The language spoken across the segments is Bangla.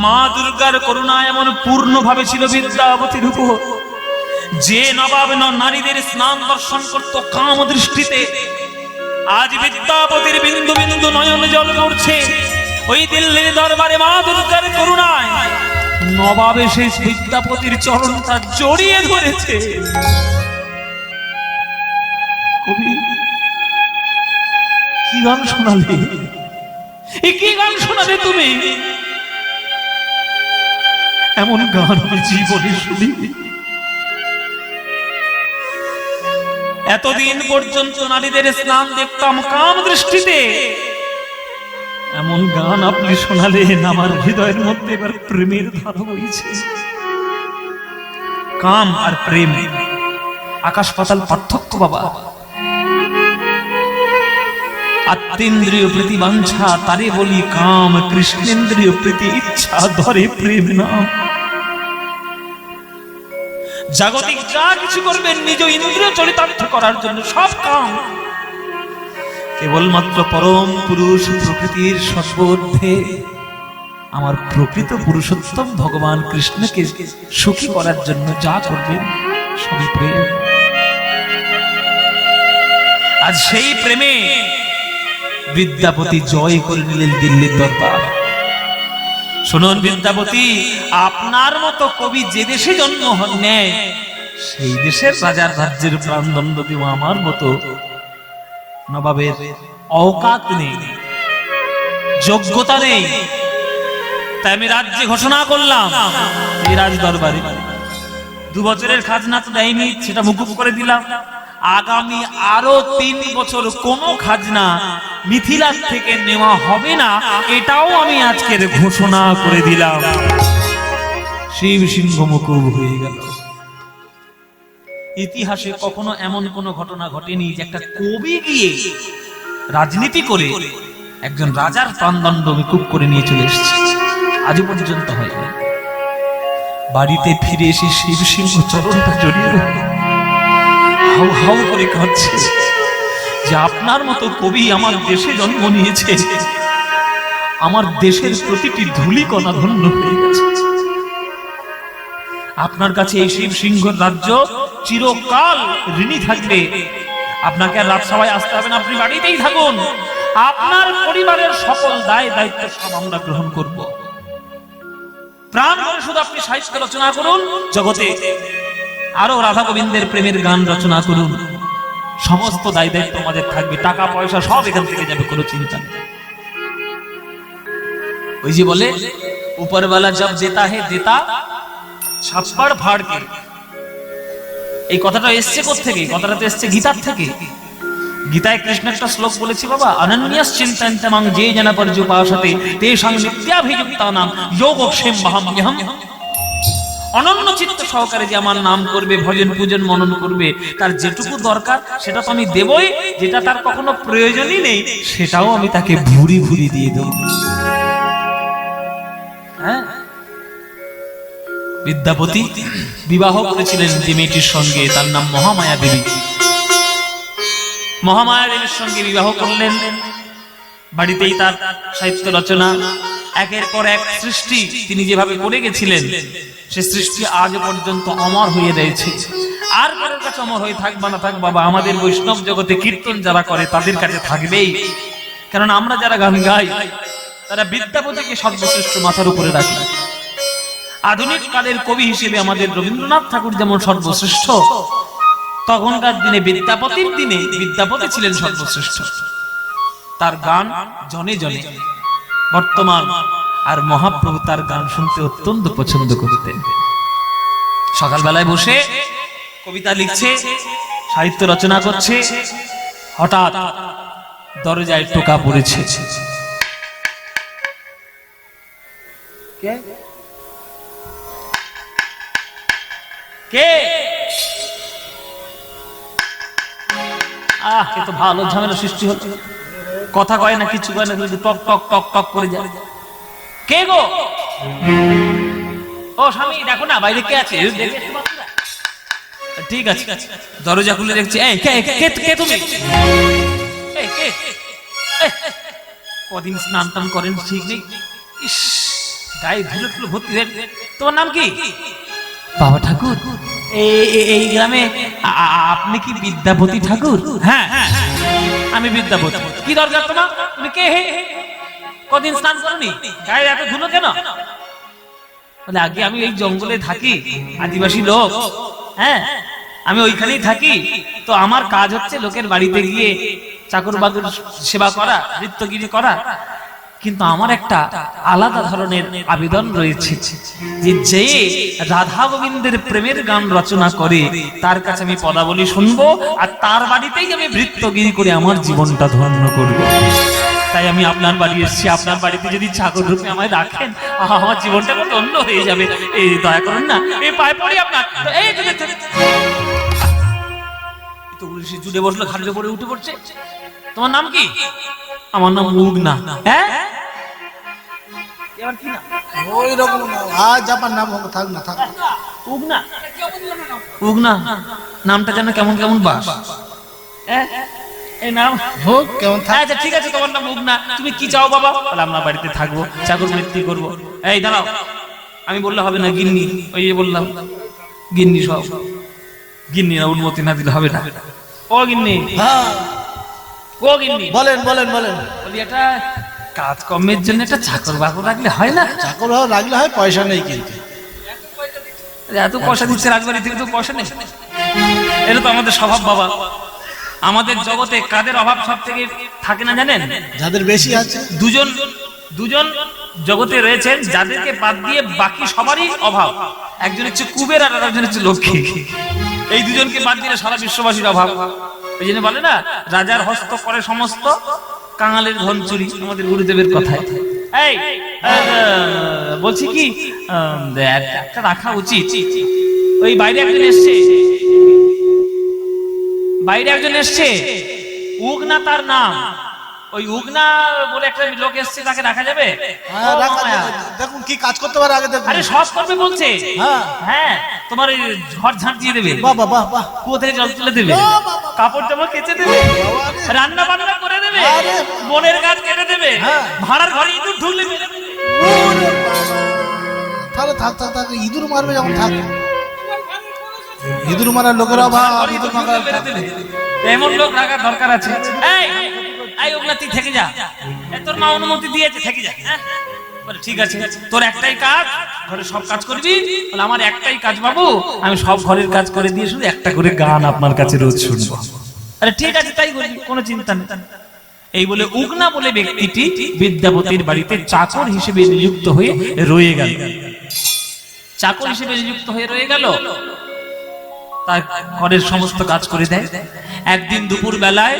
মা দুর্গার করুণা এমন পূর্ণভাবে ছিল বিদ্যাপতির উপর, যে নবাব নারীদের স্নান দর্শন করত কাম দৃষ্টিতে, আজ বিদ্যাপতির বিন্দু বিন্দু নয়ন জল করছে ওই দিল্লির দরবারে মা দুর্গার করুণায়। নবাব এসে বিদ্যাপতির চরণটা জড়িয়ে ধরেছে। কবি কি গান শোনালে, কি গান শোনালে তুমি? এমন গান আমি জীবনে শুনি। এতদিন পর্যন্ত নারীদের স্নান দেখতাম কাম দৃষ্টিতে, এমন গান আপনি শোনালেন আমার হৃদয়ের মধ্যে এবার প্রেমের ধারা বইছে। কাম আর প্রেম আকাশ পাতাল পার্থক্য বাবা। আত্মেন্দ্রিয় প্রীতি বাঞ্ছা তারে বলি কাম, কৃষ্ণেন্দ্রিয় প্রীতি ইচ্ছা ধরে প্রেম নাম। জাগতিক যা কিছু করবেন নিজ ইন্দ্রিয় চরিতার্থ করার জন্য সব কাম। কেবলমাত্র পরম পুরুষ প্রকৃতির সর্বর্ধে আমার প্রকৃত পুরুষোত্তম ভগবান কৃষ্ণকে সুখী করার জন্য যা করবেন সবই প্রেম। আজ সেই প্রেমে বিদ্যাপতি জয় করে নিলেন দিল্লির দরবার। শুনুন বিদ্যাপতি, আপনার মতো কবি যে দেশে জন্ম নেয় সেই দেশের রাজার রাজ্যের প্রাণদণ্ড দেওয়া আমার মতো নবাবের অওকাত নেই, যোগ্যতা নেই। তাই আমি রাজ্যে ঘোষণা করলাম এই রাজ দরবারে 2 বছরের খাজনা তো দেয়নি, সেটা মুকুব করে দিলাম। আগামী আরো 3 বছর কোনো খাজনা মিথিলা থেকে নেওয়া হবে না, এটাও আমি আজকের ঘোষণা করে দিলাম। শিব সিংহ মুকুব হয়ে গেল। ইতিহাসে কখনো এমন কোন ঘটনা ঘটেনি যে একটা কবি গিয়ে রাজনীতি করে একজন রাজার প্রাণদণ্ড মুকুব করে নিয়ে চলে এসেছে, আজ পর্যন্ত হয়নি। বাড়িতে ফিরে এসে শিব সিংহ চরণটা জড়িয়ে হাউ হাউ করে কাঁদছে যে আপনার মতো কবি আমার দেশে জন্ম নিয়েছে, আমার দেশের প্রতিটি ধূলিকণা ধন্য হয়ে গেছে। আপনার কাছে এই শিব সিংহ রাজ্য চিরকাল ঋণী থাকবে। আপনাকে আর রাজসভায় আসতে হবে না, আপনি বাড়িতেই থাকুন। আপনার পরিবারের সকল দায় দায়িত্ব সব আমরা গ্রহণ করব। প্রাণ ভরে শুধু আপনি সাহিত্য রচনা করুন, জগতে আরো রাধা গোবিন্দের প্রেমের গান রচনা করুন। সমস্ত দায় দায়িত্ব আমাদের থাকবে, টাকা পয়সা সব এখান থেকে যাবে, কোনো চিন্তা নেই। ওই যে বলে উপরওয়ালা জব দেতা হে দেতা ছাপ্পাড় ফাড় কে। এই কথাটা এসছে কোত্থেকে? এই কথাটা তো এসছে গীতার থেকে। গীতায় কৃষ্ণ একটা শ্লোক বলেছি বাবা, অনন্যস চিন্তয়ন্তমাং যে জন পর্যুপাসতে তেষাং নিত্যাভিযুক্তানাং যোগক্ষেমহম্যহম। অনন্য চিত্ত সহকারে যে আমার নাম করবে, ভজন পূজন মনন করবে, তার যেটুকু দরকার সেটা তো আমি দেবই, যেটা তার কখনো প্রয়োজনই নেই সেটাও আমি তাকে ভুরি ভুরি দিয়ে দেব। হ্যাঁ, বিদ্যাপতি বিবাহ করেছিলেন যে মেয়েটির সঙ্গে, তার নাম মহামায়া দেবী। মহামায়া দেবীর সঙ্গে বিবাহ করলেন। বাড়িতেই তার সাহিত্য রচনা, একের পর এক সৃষ্টি তিনি যেভাবে করে গেছিলেন সে সৃষ্টি আজ পর্যন্ত অমর হয়ে রয়েছে। আর কারোর কাছে অমর হয়ে থাকবে না থাক বাবা, আমাদের বৈষ্ণব জগতে কীর্তন যারা করে তাদের কাছে থাকবেই। কারণ আমরা যারা গান গাই তারা বিদ্যাপতিকে সর্বশ্রেষ্ঠ মাথার উপরে রাখি। আধুনিক কালের কবি হিসেবে আমাদের রবীন্দ্রনাথ ঠাকুর যেমন সর্বশ্রেষ্ঠ, তখনকার দিনে বিদ্যাপতির দিনে বিদ্যাপতি ছিলেন সর্বশ্রেষ্ঠ। তার গান জনে জনে বর্তমান, আর মহাপ্রভু তার গান শুনতে অত্যন্ত পছন্দ করতেন। সকালবেলায় বসে কবিতা লিখছে, সাহিত্য রচনা করছে, হঠাৎ দরজায় টোকা পড়েছে। কে কে? কে তো ভালো ঝামেলা সৃষ্টি হচ্ছে, কথা কয় না, কিছু কয় না, টক টক টক টক করে যায়। কে গো? ও স্বামী, দেখো না বাইরে কে আছে। ঠিক আছে, দরজা খুলে দেখছি। কে তুমি? কদিন স্নান টান করেন ঠিক নেই, গায়ে ধুলো ধুলো ভর্তি হয়ে। তোমার নাম কি? বাবা ঠাকুর। এই গ্রামে আপনি কি বিদ্যাপতি ঠাকুর? হ্যাঁ হ্যাঁ আমি বিদ্যাপতি। কি দরকার তোমার? তুমি কে? কদিন স্নান করনি, গায়ে এত ধুলো কেন? বলে আগে আমি এই জঙ্গলে থাকি, আদিবাসী লোক, হ্যাঁ আমি ওইখানেই থাকি। তো আমার কাজ হচ্ছে লোকের বাড়িতে গিয়ে চাকর বাকর সেবা করা, নৃত্যগিরি করা। কিন্তু আমার একটা আলাদা ধরনের আবেদন রয়েছে যে রাধা গোবিন্দের প্রেমের গান রচনা করে তার কাছে আমি পদাবলী শুনবো, আর তার বাড়িতেই আমি নৃত্যগিরি করে আমার জীবনটা ধন্য করব। তাই আমি আপনার বাড়ি এসেছি। আপনার বাড়িতে যদি চাকর রূপে আমায় রাখেন, আমার জীবনটা কত অন্য হয়ে যাবে। এই দয়া করুন না, এই পায়ে পড়ি আপনার। এই তো জুড়ে বসলো, খাটের উপরে উঠে পড়ছে। তোমার নাম কি? আমার নাম উগনা। হ্যাঁ এবার কি না ওই রকম না, আজ আমার নাম থাক না থাক। উগনা, উগনা নামটা যেন কেমন কেমন বাস। এই নাম হোক কেমন থাক। আচ্ছা ঠিক আছে, তোমার নাম উগনা। তুমি কি চাও বাবা? বলে আমরা বাড়িতে থাকবো, চাকর বৃত্তি করবো। এই দাঁড়াও, আমি বললে হবে না, গিন্নি। ওই যে বললাম গিন্নি, সব গিন্নি না, অনুমতি না দিলে হবে না। ও গিন্নি, হ্যাঁ ও গিন্নি, বলেন বলেন বলেন। বলি এটা কাজকর্মের জন্য একটা চাকর বাকর রাখলে হয় না? চাকর রাখলে হয়, পয়সা নেই কিন্তু। এত পয়সা দিচ্ছে রাজবাড়ি থেকে, তো পয়সা নেই। এটা তো আমাদের স্বভাব বাবা। আমাদের জগতে কাদের অভাব সব থেকে থাকে না জানেন? যাদের বেশি আছে। দুজন জগতে রয়েছেন যাদেরকে বাদ দিয়ে বাকি সবারই অভাব। একজন হচ্ছে কুবের আর একজন হচ্ছে লক্ষ্মী। এই দুজনকে বাদ দিলে সারা বিশ্ববাসীর অভাব। এই জন্য বলে না, রাজার হস্ত করে সমস্ত, কাঙালের ধন চুরি, আমাদের গুরুদেবের কথায়। এই বলছি কি, একটা রাখা উচিত। ওই বাইরে একজন এসছে, বাইরে একজন এসছে, উগনা তার নাম। ওই উগনা বলে একটা লোক এসছে, তাকে রাখা যাবে? দেখুন কি কাজ করতে পারে আগে দেখুন। আরে সব করবে বলছে। হ্যাঁ হ্যাঁ, তোমার ওই ঝড় ঝাঁট দিয়ে দেবে, বাহ বাহ বাহ বাহ, কুয়ো থেকে জল তুলে দেবে, কাপড় জামা কেচে দেবে, রান্না বান্না করে দেবে, বনের গাছ কেটে দেবে, ভাড়ার ঘরে ইঁদুর ঢুকলে মেরে দেবে। তাহলে থাক থাক থাক, ইঁদুর মারবে যখন থাক। ইঁদুর মারার লোকের অভাব, ইঁদুর মারার এমন লোক রাখার দরকার আছে। এই ওগুলা তুই থেকে যা, তোর মা অনুমতি দিয়েছে, থেকে যা। বলে ঠিক আছে, তোর একটাই কাজ, ঘরে সব কাজ করবি। বলে আমার একটাই কাজ বাবু, আমি সব ঘরের কাজ করে দিয়ে শুধু একটা করে গান আপনার কাছে রোজ শুনবো। আরে ঠিক আছে, তাই করবি, কোনো চিন্তা নেই। এই বলে উগনা বলে ব্যক্তিটি বিদ্যাপতির বাড়িতে চাকর হিসেবে নিযুক্ত হয়ে রয়ে গেল। চাকর হিসেবে নিযুক্ত হয়ে রয়ে গেল, তার ঘরের সমস্ত কাজ করে দেয়। একদিন দুপুর বেলায়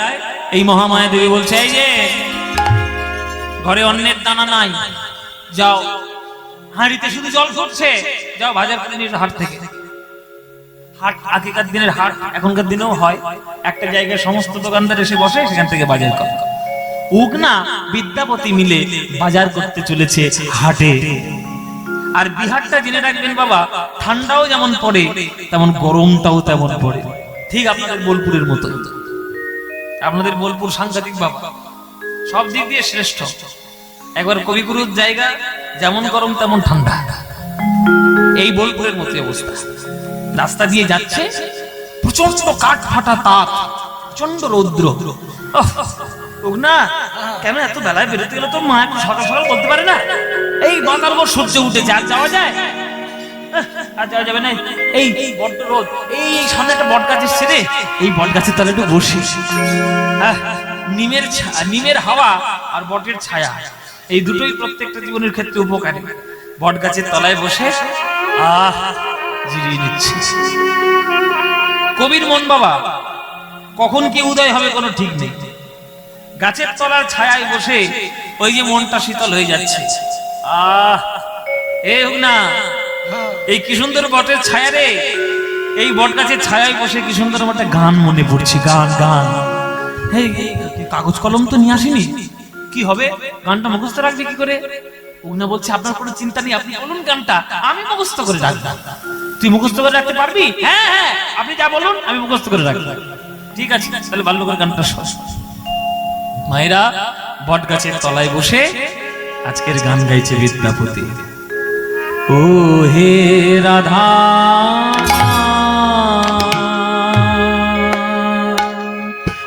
এই মহামায়া দেবী বলছে, এই যে ঘরে অন্নের দানা নাই, যাও হাঁড়িতে শুধু জল ফুটছে, যাও বাজার করে নিয়ে হাট থেকে। হাট আগেকার দিনের হাট এখনকার দিনেও হয়, একটা জায়গায় সমস্ত দোকানদার এসে বসে, সেখান থেকে বাজার করে। উগনা বিদ্যাপতি মিলে বাজার করতে চলেছে হাটে। আর বিহারটা জেনে রাখবেন বাবা, ঠান্ডাও যেমন পড়ে তেমন গরমটাও তেমন পড়ে, ঠিক আপনাদের বোলপুরের মতো। আপনাদের বোলপুর সাংঘাতিক বাবা, সব দিক দিয়ে শ্রেষ্ঠ। একবার কবিগুরুর জায়গা, যেমন গরম তেমন ঠান্ডা। এই বোলপুরের মতো অবস্থা। রাস্তা দিয়ে যাচ্ছে, প্রচন্ড কাঠ ফাটা তাপ, প্রচন্ড রৌদ্র। উগনা কেন এত বেলায় বেরোতে গেলে? তোর মা একটু সকাল সকাল বলতে পারে না? এই মাথার উপর সূর্য উঠেছে, আর যাওয়া যায়? আর যাওয়া যাবে না। এই বড্ড রোদ। এই সামনে একটা বট গাছ এসছে রে, এই বট গাছের তলায় একটু বসি। নিমের হাওয়া আর বটের ছায়া, এই দুটোই প্রত্যেকটা জীবনের ক্ষেত্রে উপকারী। বট গাছের তলায় বসে জিরিয়ে নিচ্ছি। কবির মন বাবা, কখন কি উদয় হবে কোনো ঠিক নেই। গাছের তলার ছায়ায় বসে ওই যে মনটা শীতল হয়ে যাচ্ছে। এ হোক না, এই কি সুন্দর বটের ছায়া রে, এই বট গাছের ছায়ায় বসে কি সুন্দর একটা গান মনে পড়ছে। গান গান, কাগজ কলম তো নিয়ে আসিনি, কি হবে? গানটা মুখস্থ রাখবে কি করে? উগনা বলছে আপনার কোনো চিন্তা নেই, আপনি বলুন গানটা, আমি মুখস্থ করে রাখবো। তুই মুখস্থ করে রাখতে পারবি? হ্যাঁ হ্যাঁ, আপনি যা বলুন আমি মুখস্থ করে রাখবো। ঠিক আছে, তাহলে ভালো করে গানটা শোন। মায়েরা বট গাছের তলায় বসে আজকের গান গাইছে বিদ্যাপতি। ও হে রাধা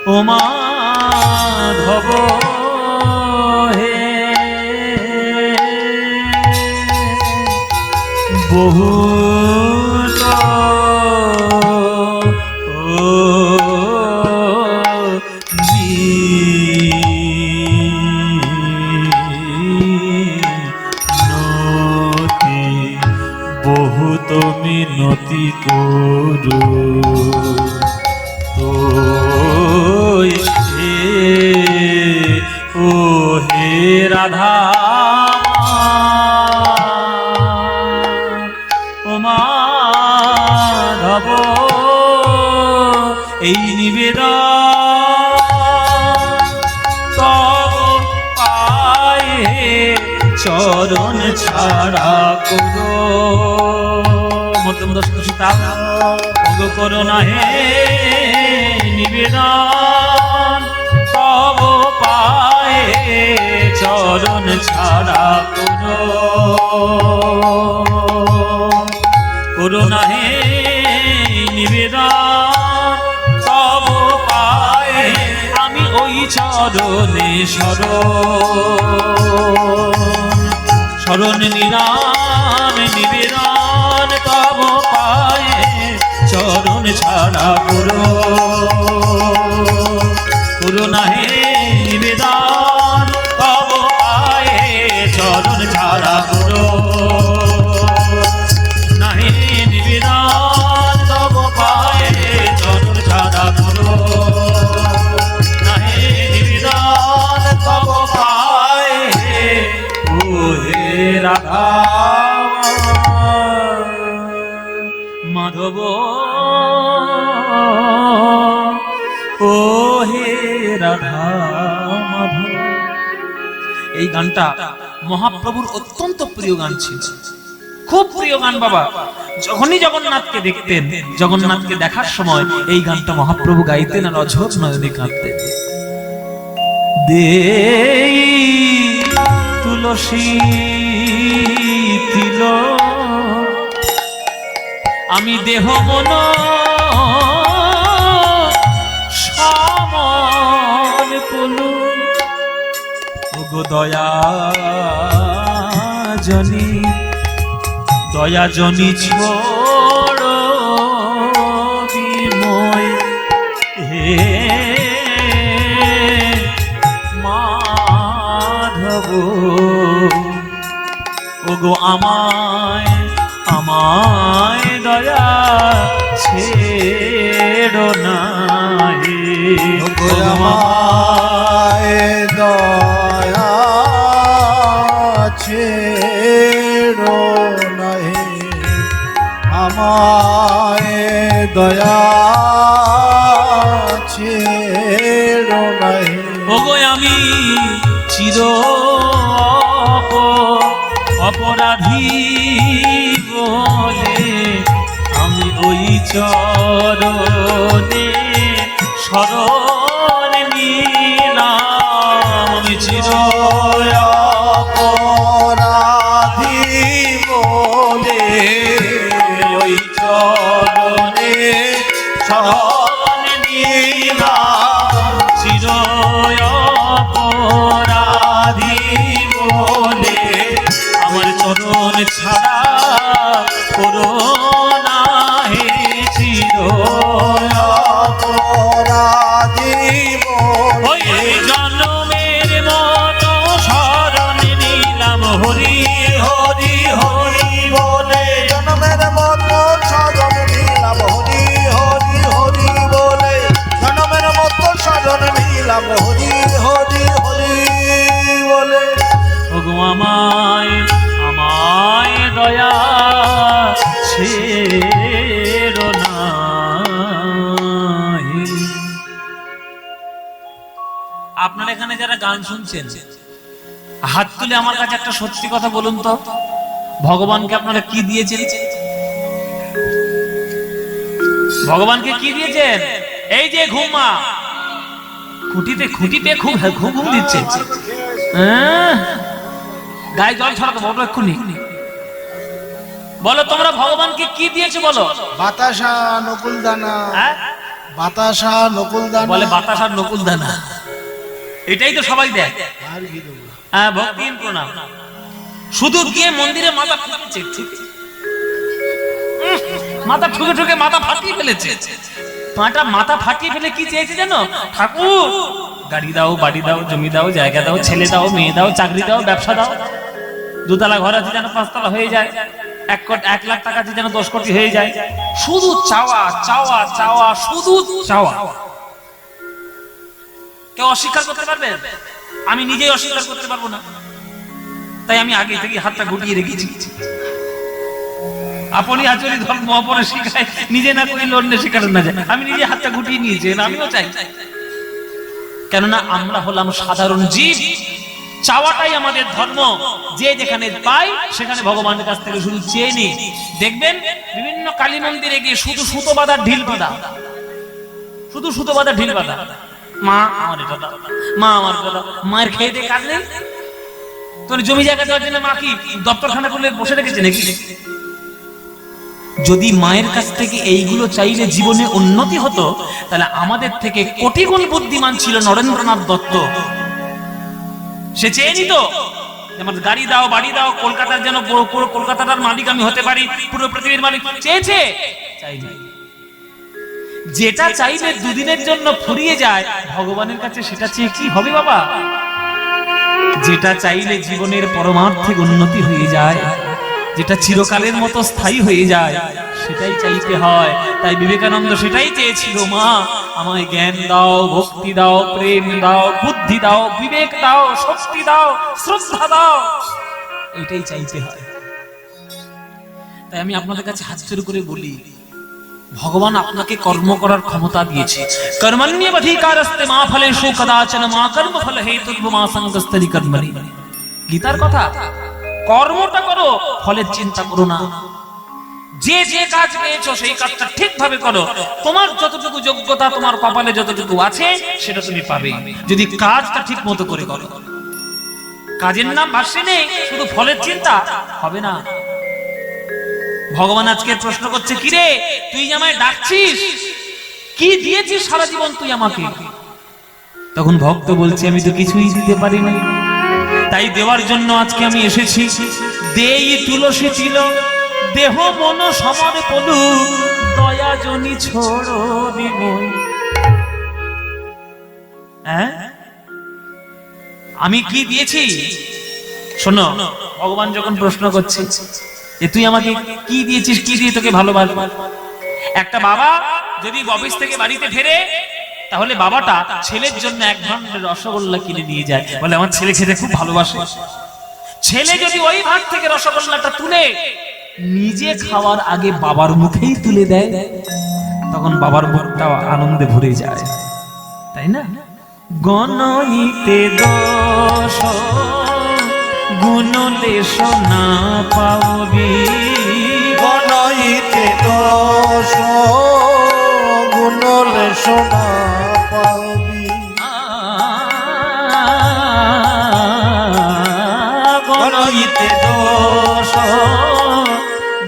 ও মাধব হে বহুত বহুত মিনতি করু তো ও হে রাধা ও মাধব এই নিবেদন তব পায়ে চরণ ছাড়া করো মধ্যম দশ সীতা করো না হে নিবেদন তব পায়ে চরণ ছাড়া করো না হে নিবেদন তব পায়ে আমি ওই চরণে শরণ নিলাম নিবেদন তব পায়ে চরণ ছাড়া করো না হে নিবেদন তব পায়ে চরণ ছাড়া করো না হে নিবেদন তব পায়ে চরণ ছাড়া করো না হে নিবেদন তব পায়ে ও হে রাধা মাধব ও হে রাধা মাধব। এই গানটা মহাপ্রভুর অত্যন্ত প্রিয় গান ছিল, খুব প্রিয় গান বাবা। যখনই জগন্নাথকে দেখতেন, জগন্নাথকে দেখার সময় এই গানটা মহাপ্রভু গাইতেন আর অঝোর নয়নে কাঁদতেন। দেই তুলসী তিল আমি দেহ মন সমন পলু ওগো দয়া জনি ছোড় বিময় হে মাধব ওগো আমায় দয়া ছেড়ো না হে আমায় দয়া ছেড়ো না হে আমায় দয়া ছেড়ো না হে ওগো আমি চির অপরাধী বলে আমি ওই চরণে শরণ নিলাম। আমি চির অপরাধী বলে ওই চরণে শরণ নিলাম। চির অপরাধী বলে আমার চরণ ছাড়া করো না হে চির অপরাধী ওই জন্মের মতো শরণ নিলাম হরি হরি হরি বলে জনমের মতো শরণ নিলাম হরি হরি হরি বলে জনমের মতো শরণ নিলাম হরি হরি হরি বলে ওগো আমায় দয়া ছেড়ো না হে। আপনারা এখানে যারা গান শুনছেন হাত তুলে আমার কাছে একটা সত্যি কথা বলুন তো, ভগবানকে আপনারা কি দিয়েছেন? ভগবানকে কি দিয়েছেন? এই যে ঘুমা খুঁটিতে খুব ঘুম দিচ্ছে, গায়ে জল ছড়াতে বড় এক্ষুনি বলো তোমরা ভগবানকে কি দিয়েছো বলো? বাতাসা নকুল দানা, হ্যাঁ বাতাসা নকুল দানা। বলে বাতাস আর নকুল দানা, এটাই তো সবাই দেয়। আর কি দেবো? হ্যাঁ ভক্তিহীন প্রণাম। শুধু গিয়ে মন্দিরে মাথা ঠুকেছে, ঠিক মাথা ঠুকে ঠুকে মাথা ফাটিয়ে ফেলেছে। মাথা ফাটিয়ে ফেলে কি চেয়েছে জানো? ঠাকুর গাড়ি দাও, বাড়ি দাও, জমি দাও, জায়গা দাও, ছেলে দাও, মেয়ে দাও, চাকরি দাও, ব্যবসা দাও। 2 তলা ঘর আছে যেন 5 তলা হয়ে যায়, 1 লাখ টাকা আছে যেন 10 কোটি হয়ে যায়। শুধু চাওয়া চাওয়া চাওয়া, শুধু চাওয়া। কেউ অস্বীকার করতে পারবে? আমি নিজেই অস্বীকার করতে পারবো না, তাই আমি আগে থেকে হাতটা গুটিয়ে রেখেছি। আপনি আচরি ধর্ম অপরে শিখায়, নিজে না করে অন্য শেখানো না যায়। আমি নিজে হাতটা গুটিয়ে নিয়েছি, আমিও চাই। কেননা আমরা হলাম সাধারণ জীব, চাওয়াটাই আমাদের ধর্ম। যে যেখানে পাই সেখানে ভগবানের কাছ থেকে শুধু চেয়ে নি। দেখবেন বিভিন্ন কালী মন্দিরে গিয়ে শুধু সুতো বাঁধা ঢিল বাঁধা, শুধু সুতো বাঁধা ঢিল বাঁধা। মা আমার এটা দাও, মা আমার এটা দাও। মায়ের খেয়ে দিয়ে কাজ নেই? তোর জমি জায়গা দেওয়ার জন্য মা কি দপ্তরখানা করলে বসে রেখেছে নাকি? যদি মায়ের কাছ থেকে এইগুলো চাইলে জীবনে উন্নতি হতো, তাহলে আমাদের থেকে কোটি গুণ বুদ্ধিমান ছিল নরেন্দ্রনাথ দত্ত। সে চেয়ে নিত যেমন গাড়ি দাও, বাড়ি দাও, কলকাতার যেন পুরো কলকাতার মালিক আমি হতে পারি, পুরো পৃথিবীর মালিক। চেয়েছে? চাইনি। যেটা চাইলে দুদিনের জন্য ফুরিয়ে যায়, ভগবানের কাছে সেটা চেয়ে কি হবে বাবা? যেটা চাইলে জীবনের পরমার্থিক উন্নতি হয়ে যায়, যেটা চিরকালের মতো স্থায়ী হয়ে যায়, সেটাই চাইতে হয়। তাই বিবেকানন্দ সেটাই চেয়েছিল, মা আমায় জ্ঞান দাও, ভক্তি দাও, প্রেম দাও, বুদ্ধি দাও, বিবেক দাও, শক্তি দাও, শ্রদ্ধা দাও। এটাই চাইতে হয়। তাই আমি আপনাদের কাছে হাত জোড় করে বলি, ভগবান আপনাকে কর্ম করার ক্ষমতা দিয়েছে। কর্মণ্যেবাধিকারস্তে মা ফলেষু কদাচন মা কর্ম ফল হেতুর্ব মা সঙ্গস্তরি কর্মণি। গীতার কথা। কর্মটা করো, ফলের চিন্তা করো না। যে যে কাজ পেয়েছো সেই কাজটা ঠিকভাবে করো। তোমার যতটুকু যোগ্যতা, তোমার কপালে যতটুকু আছে সেটা তুমি পাবে, যদি কাজটা ঠিক মতো করে করো। কাজের নাম ভাসে নেই, শুধু ফলের চিন্তা হবে না। ভগবান আজকে প্রশ্ন করছে, কিরে তুই আমায় ডাকছিস, কি দিয়েছিস সারা জীবন তুই আমাকে? তখন ভক্ত বলছে, আমি তো কিছুই দিতে পারিনি, তাই দেওয়ার জন্য আজকে আমি এসেছি। দেই তুলসী তিল, দেহ মন সমর পলু, দয়া জনি ছোড়ো দিব। আমি কি দিয়েছি? শোনো, ভগবান যখন প্রশ্ন করছে যে তুই আমাকে কি দিয়েছিস, কি দিয়ে তোকে ভালোবাসবো। একটা বাবা যদি অফিস থেকে বাড়িতে ফেরে, তাহলে বাবাটা ছেলের জন্য 1 ভাঁড় রসগোল্লা কিনে নিয়ে যায়, বলে আমার ছেলে খেতে খুব ভালোবাসে। ছেলে যদি ওই ভাঁড় থেকে রসগোল্লাটা তুলে নিজে খাওয়ার আগে বাবার মুখেই তুলে দেয়, তখন বাবার মুখটা আনন্দে ভরে যায়, তাই না? গণইতে দোষ গুণলেশ না পাওবি, গণইতে দোষ গুণলেশ না পাবি। গণইতে দোষ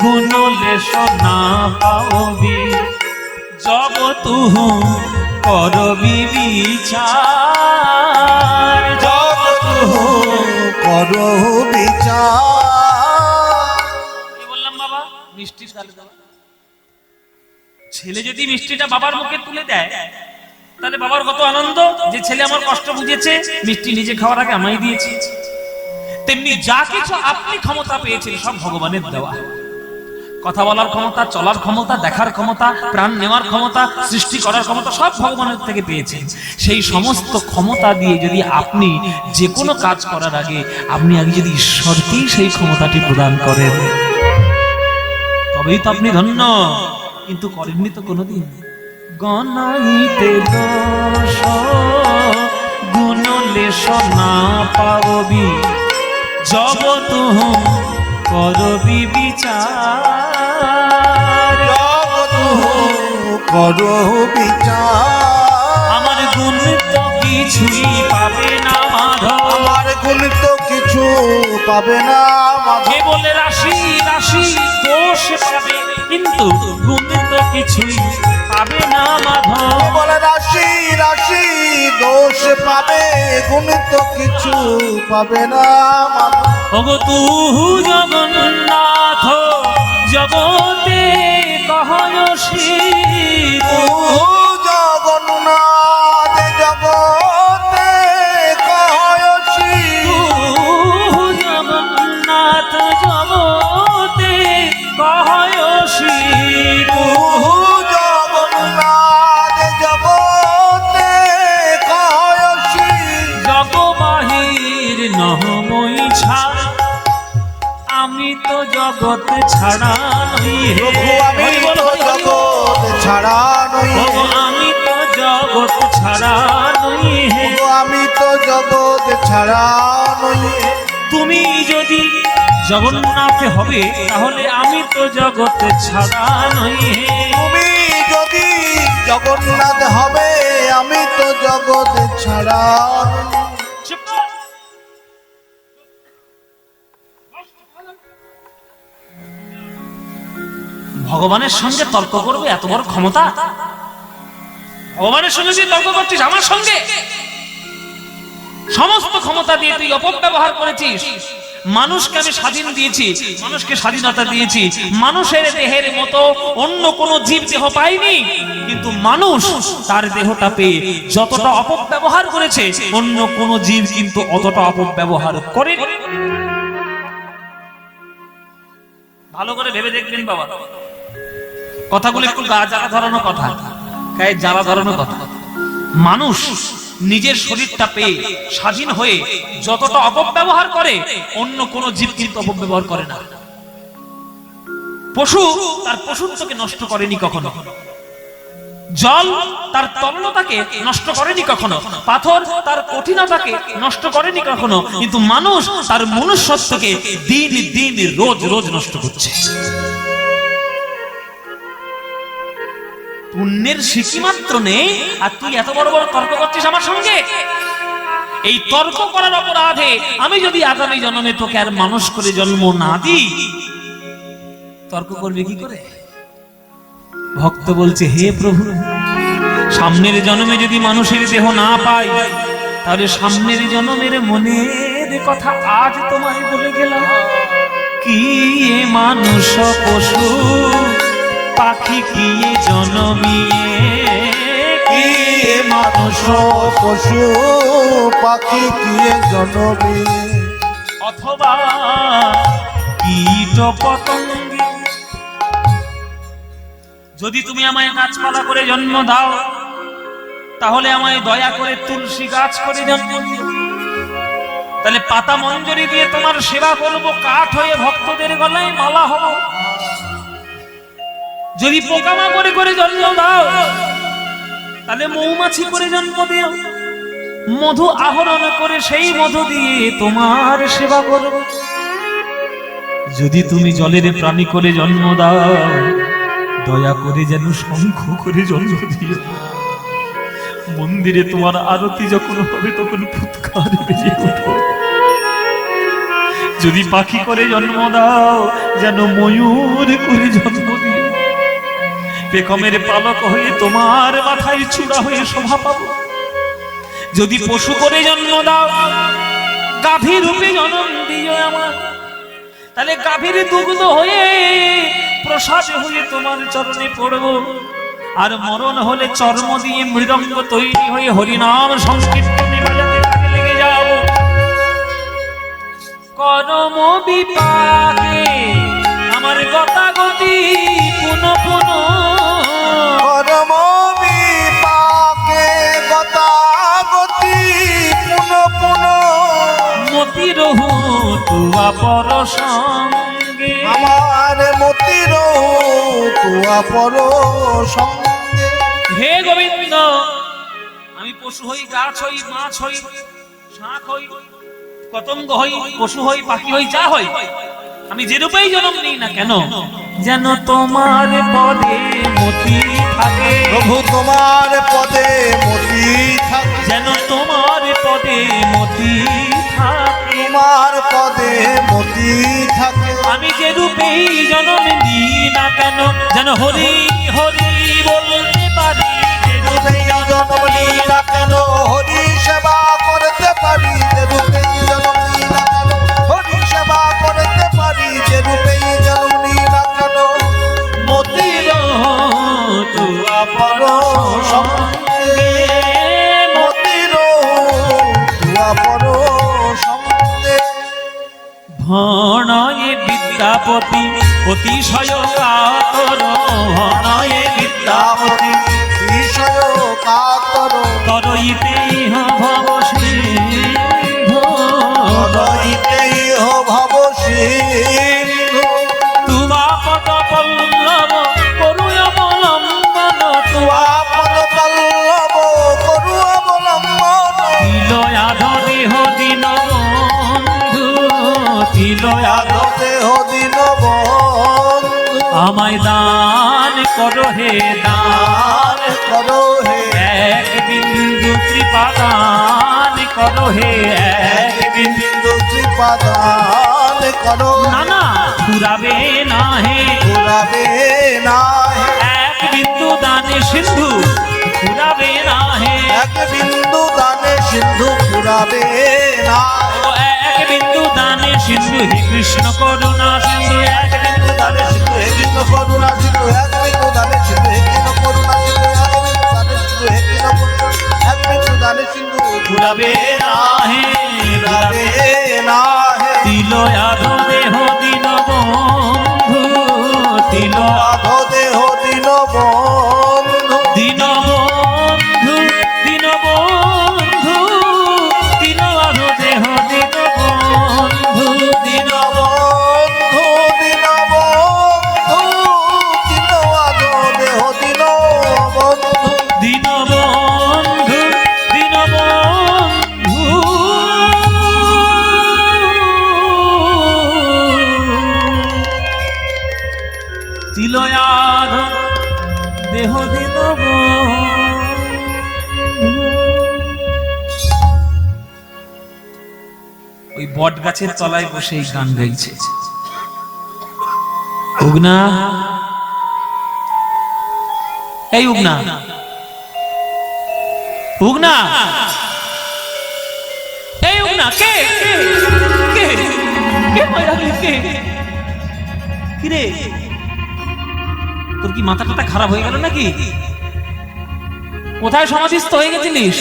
গুণলেশ না পাওবি, জব তুহু করবি বিচার, জব তুহু করো বিচার। কি বললাম বাবা? মিষ্টি গালে দেওয়া। ছেলে যদি মিষ্টিটা বাবার মুখে তুলে দেয়, তাহলে বাবার কত আনন্দ যে ছেলে আমার কষ্ট বুঝেছে, মিষ্টি নিজে খাওয়ার আগে আমায় দিয়েছে। তেমনি যা কিছু আপনি ক্ষমতা পেয়েছেন সব ভগবানের দেওয়া। কথা বলার ক্ষমতা, চলার ক্ষমতা, দেখার ক্ষমতা, প্রাণ নেওয়ার ক্ষমতা, সৃষ্টি করার ক্ষমতা সব ভগবানের থেকে পেয়েছেন। সেই সমস্ত ক্ষমতা দিয়ে যদি আপনি যে কোনো কাজ করার আগে আপনি আগে যদি ঈশ্বরকেই সেই ক্ষমতাটি প্রদান করেন, তবেই তো আপনি ধন্য। কিন্তু করেননি তো কোনোদিন। গণইতে দোষ গুণলেশ না পাবি, জব তুহু করবি বিচার, জব তুহু করো বিচার। আমার গুণ তো কিছুই পাবে না মাধব, আমার গুণ তো কিছু পাবে না মাধব। কেবল রাশি রাশি দোষ পাবে, কিন্তু গুণ তো কিছুই পাবে না মাধব। বলে রাশি রাশি দোষ পাবে, গুণ তো কিছু পাবে না মাধব। ওগো তুহু জগন্নাথ জগতে কহয়সী, তুহু জগন্নাথ জগতে কহয়সী, তুহু জগন্নাথ জগতে কহয়সী, তুহু জগন্নাথ জগতে কহয়সী। জগবাহির নহমই ছাড়, আমি তো জগৎ ছাড়া নই হে। প্রভু আমি তো জগৎ ছাড়া নই, ওগো আমি তো জগৎ ছাড়া নই হে। প্রভু আমি তো জগৎ ছাড়া নই। তুমি যদি জগন্নাথ হবে, তাহলে আমি তো জগৎ ছাড়া নই হে। তুমি যদি জগন্নাথ হবে, আমি তো জগৎ ছাড়া নই। চুপ কর। ভগবানের সঙ্গে তর্ক করবে এত বড় ক্ষমতা? ভগবানের সঙ্গে তুই তর্ক করছিস আমার সঙ্গে? সমস্ত ক্ষমতা দিয়ে তুই অপব্যবহার করেছিস। মানুষকে আমি স্বাধীন দিয়েছি, মানুষকে স্বাধীনতা দিয়েছি, মানুষের দেহের মতো অন্য কোনো জীব দেহ পায়নি, কিন্তু মানুষ তার দেহটা পেয়ে যতটা অপব্যবহার করেছে, অন্য কোনো জীব কিন্তু অতটা অপব্যবহার করেনি। ভালো করে ভেবে দেখবেন বাবা, কথাগুলো একটু গা জ্বালা ধরানো কথা, গায়ে জ্বালা ধরানো কথা। মানুষ নিজের শরীরটা পেয়ে স্বাধীন হয়ে যতটা অপব্যবহার করে, অন্য কোন জীব কিন্তু অপব্যবহার করে না। পশু তার পশুত্বকে নষ্ট করেনি কখনো, জল তার তরলতাকে নষ্ট করেনি কখনো, পাথর তার কঠিনতাকে নষ্ট করেনি কখনো, কিন্তু মানুষ তার মনুষ্যত্বকে দিন দিন রোজ রোজ নষ্ট করছে। পুণ্যের সিকি মাত্র নেই, আর তুই এত বড় বড় তর্ক করছিস আমার সঙ্গে। এই তর্ক করার অপরাধে আমি যদি আগামী জন্মে তোকে আর মানুষ করে জন্ম না দিই, তর্ক করবি কি করে? ভক্ত বলছে, হে প্রভু, সামনের জন্মে যদি মানুষের দেহ না পাই, তাহলে সামনের জন্মের মনের কথা আজ তোমায় বলে গেলাম। কি এ মানুষ পশু পাখি, কি এ জনমিয়ে, কি এ মানুষ পশু পাখি, কি এ জনমে, অথবা কীট পতঙ্গে। যদি তুমি আমায় গাছপালা করে জন্ম দাও, তাহলে আমায় দয়া করে তুলসী গাছ করে জন্ম দিও, তাহলে পাতা মঞ্জরি দিয়ে তোমার সেবা করব, কাঠ হয়ে ভক্তদের গলায় মালা হব। যদি পোকামাকড়ে করে জন্ম দাও, তাহলে মৌমাছি করে জন্ম দিও, মধু আহরণ করে সেই মধু দিয়ে তোমার সেবা করব। যদি তুমি জলের প্রাণী করে জন্ম দাও, দয়া করে যেন শঙ্খ করে জন্ম দিও, মন্দিরে তোমার আরতি যখন হবে তখন ফুৎকার বেজে উঠবে। যদি পাখি করে জন্ম দাও, যেন ময়ূর করে জন্ম দিও, পেখমের পালক হয়ে তোমার মাথায় চূড়া হয়ে শোভা পাবো। যদি পশু করে জন্ম দাও, গাভী রূপে জন্ম দিও আমার, তাহলে গাভীর দুগ্ধ হয়ে প্রসাদ হয়ে তোমার চরণে পড়ব। আর মরণ হলে চর্ম দিয়ে মৃদঙ্গ তৈরি হয়ে হরিনাম সংকীর্তনে বাজাতে কাজে লেগে যাব। কর্ম বিপাকে আমার গতাগতি পুন পুন, কর্ম বিপাকে গতাগতি পুন পুন, মতি রহু তুয়া পর সঙ্গে, আমার মতির তুয়া পর সঙ্গে। হে গোবিন্দ, আমি পশু হই, গাছ হই, মাছ হই, শাঁখ হই, পতঙ্গ হই, পশু হই, পাখি হই, যা হই, আমি যে রূপেই জন্ম নিই না কেন, যেন তোমার পদে মতি থাকে। প্রভু তোমার পদে মতি থাকে, যেন তোমার পদে মতি থাকে। তোমার পদে মতি থাকে। আমি যে রূপেই জন্ম নিই না কেন যেন হরি হরি বলতে পারি যে রূপে জনম লীলা কেন হরি সেবা করতে পারি যে রূপে জনম লীলা কেন হরি সেবা করতে পারি যে রূপে জনম লীলা কেন মতির তুয়া পর সঙ্গে মতির তুয়া পর সঙ্গে ভণয়ে বিদ্যাপতি অতিশয় কাতর ভণয়ে বিদ্যাপতি বিষয় কাতর তরইতে ভব সিন্ধু হৃদয়তেই ভব সিন্ধু তুবা পদ পল্লব করুয় অবলম্বন তুয়া আপন পল্লব করু অবলম্বন তিলয়াধ দেহ দিন বন্ধু তিলয়াধ দেহ দিন বন্ধু আমায় দান করো হে দান দান করো হে এক বিন্দু কৃপা দান করো হে এক বিন্দু বিন্দু কৃপা দান করো না না ফুরাবে না হে ফুরাবে না হে এক বিন্দু দানে সিন্ধু ফুরাবে না হে এক বিন্দু দানে সিন্ধু ফুরাবে না ও এক বিন্দু দানে সিন্ধু হে কৃষ্ণ করুণা সিন্ধু এক বিন্দু দানে সিন্ধু হে কৃষ্ণ করুণা সিন্ধু এক বিন্দু দানে সিন্ধু হে কৃষ্ণ করুণা সিন্ধু এক বিন্দু দানে সিন্ধু হে কৃষ্ণ করুণা এক বিন্দু দানে সিন্ধু ফুরাবে না হে ফুরাবে না হে তিলয়াধ দেহ দিন বন্ধু তিল আধো দেহ দিন বন্ধু দিন বন্ধু দিন বন্ধু তিলয়াধ দেহ দিন বন্ধু দিন বন্ধু দিন বন্ধু দিন আধো দেহ দিন বন্ধু দিন বন্ধু দিন বন্ধু তিলয়াধ দেহ দিন ওই বট গাছের তলায় বসে এই গান গাইছে উগনা এই উগনা উগনা এই উগনা কে কে কে কে মারা কে কি রে তোর কি মাথা টাথা খারাপ হয়ে গেল নাকি কোথায় সমাধিস্থ হয়ে গেছিলিস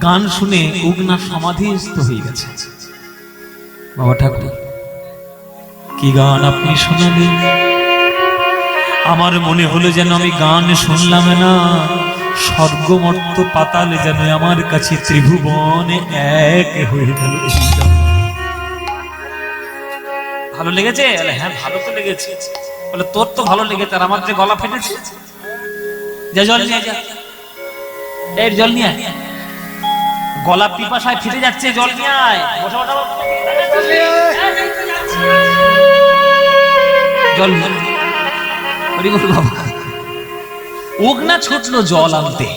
গান শুনে উগনা সমাধিস্থ হয়ে গেছে বাবা ঠাকুর কি গান আপনি শোনালেন আমার মনে হলো যেন আমি গান শুনলাম না স্বর্গমর্ত পাতালে যেন আমার কাছে ত্রিভুবনে এক হয়ে গেল ভালো লেগেছে হ্যাঁ ভালো তো লেগেছে বলে তোর তো ভালো লেগেছে আর আমার যে গলা ফেটেছে যা জল নিয়ে যা এই জল নিয়ে আয় গলা পিপাসায় ফিরে যাচ্ছে জল নিয়ে আয় বসা বসা জল হরি বল বাবা উগনা ছুটলো জল আনতে